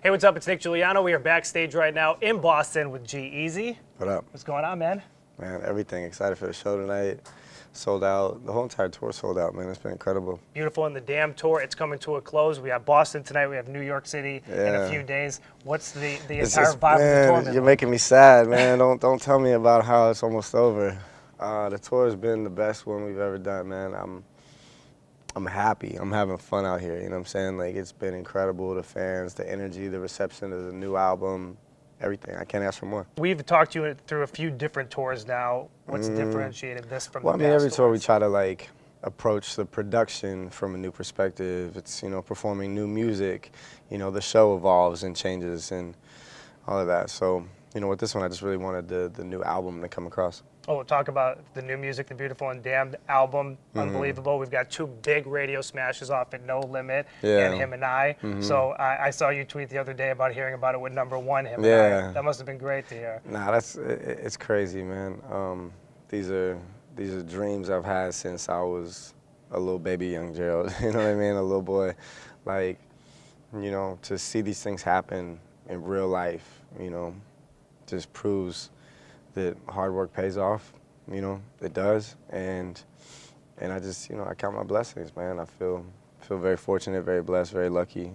Hey, what's up? It's Nick Giuliano. We are backstage right now in Boston with G-Eazy. What up? What's going on, man? Man, everything. Excited for the show tonight. Sold out. The whole entire tour sold out, man. It's been incredible. Beautiful in the Damn tour. It's coming to a close. We have Boston tonight. We have New York City in a few days. What's the entire vibe man, of the tour been you're like? making me sad, man. Don't tell me about how it's almost over. The tour has been the best one we've ever done, man. I'm happy. I'm having fun out here. You know what I'm saying? Like, it's been incredible. The fans, the energy, the reception of the new album, everything. I can't ask for more. We've talked to you through a few different tours now. What's differentiated this from the past every tour we tours? try to like approach the production from a new perspective. It's, performing new music. The show evolves and changes and all of that. So, with this one, I just really wanted the new album to come across. Oh, we'll talk about the new music, the Beautiful and Damned album, unbelievable. We've got two big radio smashes off at No Limit and Him and I. So I saw you tweet the other day about hearing about it with #1, Him and I. That must have been great to hear. Nah, it's crazy, man. These are dreams I've had since I was a little baby young Gerald. You know what I mean? A little boy. Like, to see these things happen in real life, just proves that hard work pays off, it does, and I just, I count my blessings, man. I feel very fortunate, very blessed, very lucky,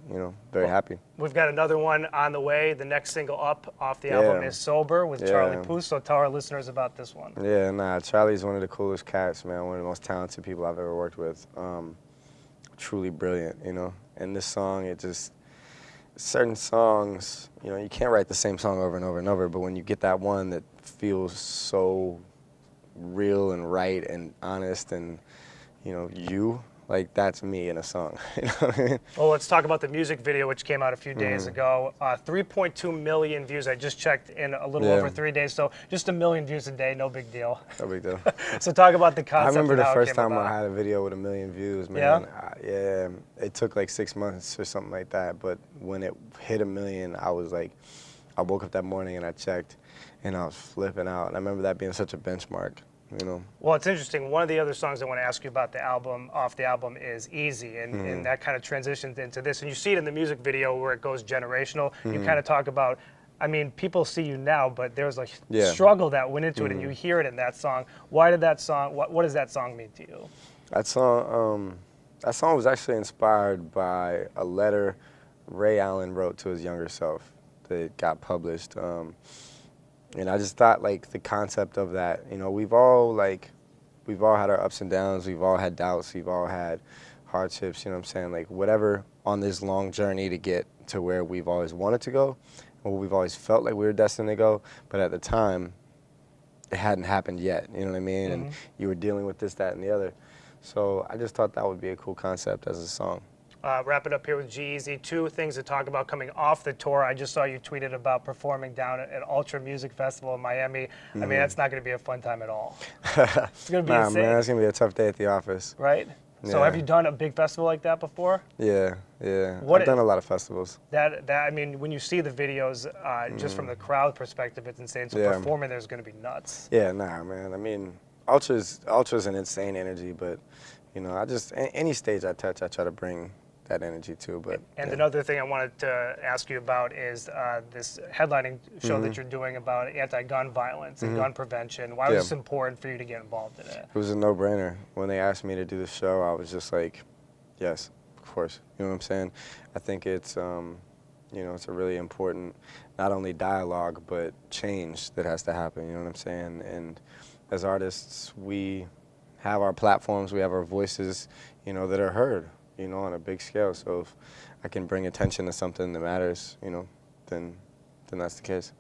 very happy. We've got another one on the way. The next single up off the album is Sober with Charlie Puth, so tell our listeners about this one. Yeah, Charlie's one of the coolest cats, man, one of the most talented people I've ever worked with. Truly brilliant, and this song, certain songs, you can't write the same song over and over and over, but when you get that one that feels so real and right and honest and, like that's me in a song. You know what I mean? Well, let's talk about the music video, which came out a few days ago. 3.2 million views. I just checked in a little over 3 days, so just 1 million views a day, no big deal. No big deal. So talk about the concept. I remember and the how first it came time about. I had a video with 1 million views, man. Yeah? It took like 6 months or something like that, but when it hit 1 million, I was like, I woke up that morning and I checked, and I was flipping out. And I remember that being such a benchmark. Well, it's interesting. One of the other songs I want to ask you about off the album is Easy, and that kind of transitions into this. And you see it in the music video where it goes generational. You kind of talk about, I mean, people see you now, but there was a struggle that went into it, and you hear it in that song. Why did that song, what does that song mean to you? That song was actually inspired by a letter Ray Allen wrote to his younger self that got published. And I just thought, like, the concept of that, we've all had our ups and downs, we've all had doubts, we've all had hardships, you know what I'm saying? Like, whatever on this long journey to get to where we've always wanted to go, or we've always felt like we were destined to go, but at the time, it hadn't happened yet, you know what I mean? And you were dealing with this, that, and the other. So I just thought that would be a cool concept as a song. Wrap it up here with G-Eazy. Two things to talk about coming off the tour. I just saw you tweeted about performing down at Ultra Music Festival in Miami. I mean, that's not going to be a fun time at all. It's going to be insane. Man, it's going to be a tough day at the office. Right? Yeah. So have you done a big festival like that before? Yeah. I've done a lot of festivals. I mean, when you see the videos, just from the crowd perspective, it's insane. So performing there's going to be nuts. Yeah, man. I mean, Ultra's an insane energy, but, any stage I touch, I try to bring that energy too. But another thing I wanted to ask you about is this headlining show that you're doing about anti-gun violence and gun prevention. Why was it important for you to get involved in it? It was a no-brainer. When they asked me to do the show, I was just like, yes, of course. You know what I'm saying? I think it's it's a really important, not only dialogue, but change that has to happen. You know what I'm saying? And as artists, we have our platforms, we have our voices, that are heard, on a big scale. So if I can bring attention to something that matters, then that's the case.